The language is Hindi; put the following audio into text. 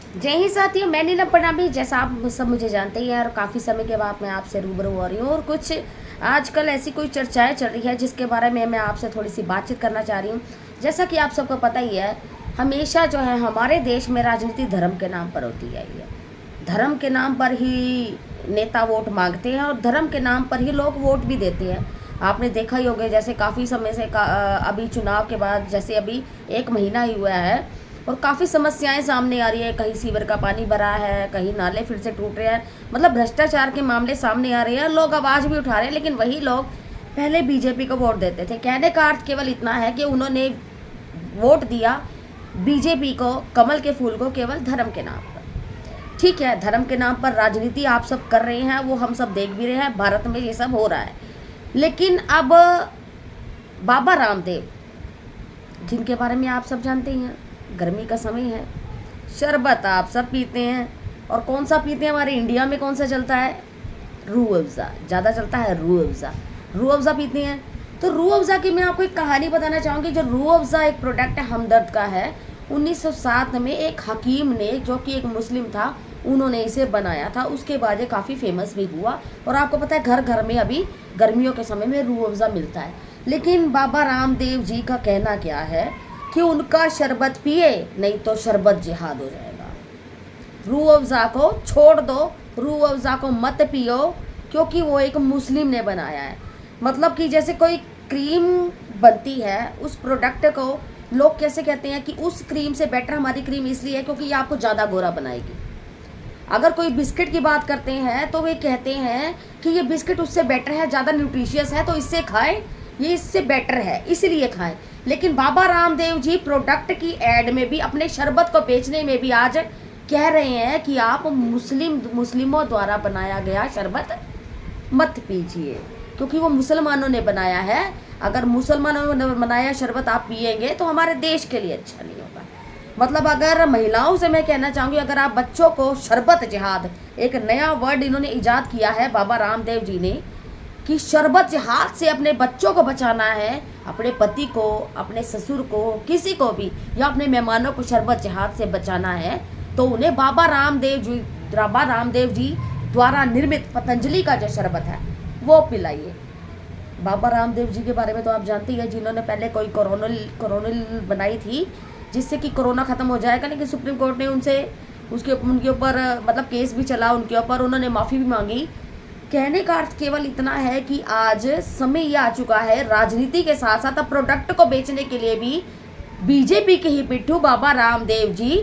जय हिंद साथियों, मैं नीलम प्रणामी। जैसा आप सब मुझे जानते ही हैं और काफ़ी समय के बाद मैं आपसे रूबरू हो रही हूँ और कुछ आजकल ऐसी कोई चर्चाएं चल रही है जिसके बारे में मैं आपसे थोड़ी सी बातचीत करना चाह रही हूँ। जैसा कि आप सबको पता ही है, हमेशा जो है हमारे देश में राजनीति धर्म के नाम पर होती आई है। धर्म के नाम पर ही नेता वोट मांगते हैं और धर्म के नाम पर ही लोग वोट भी देते हैं। आपने देखा ही होगा, जैसे काफ़ी समय से अभी चुनाव के बाद, जैसे अभी 1 महीना ही हुआ है और काफ़ी समस्याएं सामने आ रही है। कहीं सीवर का पानी भरा है, कहीं नाले फिर से टूट रहे हैं, मतलब भ्रष्टाचार के मामले सामने आ रहे हैं। लोग आवाज़ भी उठा रहे हैं, लेकिन वही लोग पहले बीजेपी को वोट देते थे। कहने का अर्थ केवल इतना है कि उन्होंने वोट दिया बीजेपी को, कमल के फूल को, केवल धर्म के नाम पर। ठीक है, धर्म के नाम पर राजनीति आप सब कर रहे हैं, वो हम सब देख भी रहे हैं, भारत में ये सब हो रहा है। लेकिन अब बाबा रामदेव, जिनके बारे में आप सब जानते ही हैं, गर्मी का समय है, शरबत आप सब पीते हैं। और कौन सा पीते हैं? हमारे इंडिया में कौन सा चलता है? रूह अफ़ज़ा ज़्यादा चलता है। रूह अफ़ज़ा, रूह अफ़ज़ा पीते हैं। तो रूह अफ़ज़ा की मैं आपको एक कहानी बताना चाहूँगी। जो रूह अफ़ज़ा एक प्रोडक्ट हमदर्द का है। 1907 में एक हकीम ने, जो कि एक मुस्लिम था, उन्होंने इसे बनाया था। उसके बाद ये काफ़ी फेमस भी हुआ और आपको पता है घर घर में अभी गर्मियों के समय में रूह अफ़ज़ा मिलता है। लेकिन बाबा रामदेव जी का कहना क्या है कि उनका शरबत पिए, नहीं तो शरबत जिहाद हो जाएगा। रूह अफ़ज़ा को छोड़ दो, रूह अफ़ज़ा को मत पियो, क्योंकि वो एक मुस्लिम ने बनाया है। मतलब कि जैसे कोई क्रीम बनती है, उस प्रोडक्ट को लोग कैसे कहते हैं कि उस क्रीम से बेटर हमारी क्रीम इसलिए है क्योंकि ये आपको ज़्यादा गोरा बनाएगी। अगर कोई बिस्किट की बात करते हैं तो वे कहते हैं कि ये बिस्किट उससे बेटर है, ज़्यादा न्यूट्रिशियस है, तो इससे खाएं, ये इससे बेटर है इसलिए खाएं। लेकिन बाबा रामदेव जी प्रोडक्ट की एड में भी, अपने शरबत को बेचने में भी आज कह रहे हैं कि आप मुस्लिमों द्वारा बनाया गया शरबत मत पीजिए, क्योंकि वो मुसलमानों ने बनाया है। अगर मुसलमानों ने बनाया शरबत आप पिएंगे तो हमारे देश के लिए अच्छा नहीं होगा। मतलब अगर महिलाओं से मैं कहना चाहूँगी, अगर आप बच्चों को शरबत जिहाद, एक नया वर्ड इन्होंने ईजाद किया है बाबा रामदेव जी ने, कि शरबत जिहाद से अपने बच्चों को बचाना है, अपने पति को, अपने ससुर को, किसी को भी, या अपने मेहमानों को शरबत जिहाद से बचाना है, तो उन्हें बाबा रामदेव जी द्वारा निर्मित पतंजलि का जो शरबत है वो पिलाइए। बाबा रामदेव जी के बारे में तो आप जानते ही हैं, जिन्होंने पहले कोई कोरोनिल बनाई थी जिससे कि कोरोना ख़त्म हो जाएगा, लेकिन सुप्रीम कोर्ट ने उनके ऊपर मतलब केस भी चला उनके ऊपर, उन्होंने माफ़ी भी मांगी। कहने का अर्थ केवल इतना है कि आज समय ये आ चुका है, राजनीति के साथ साथ अब प्रोडक्ट को बेचने के लिए भी बीजेपी के ही पिट्ठू बाबा रामदेव जी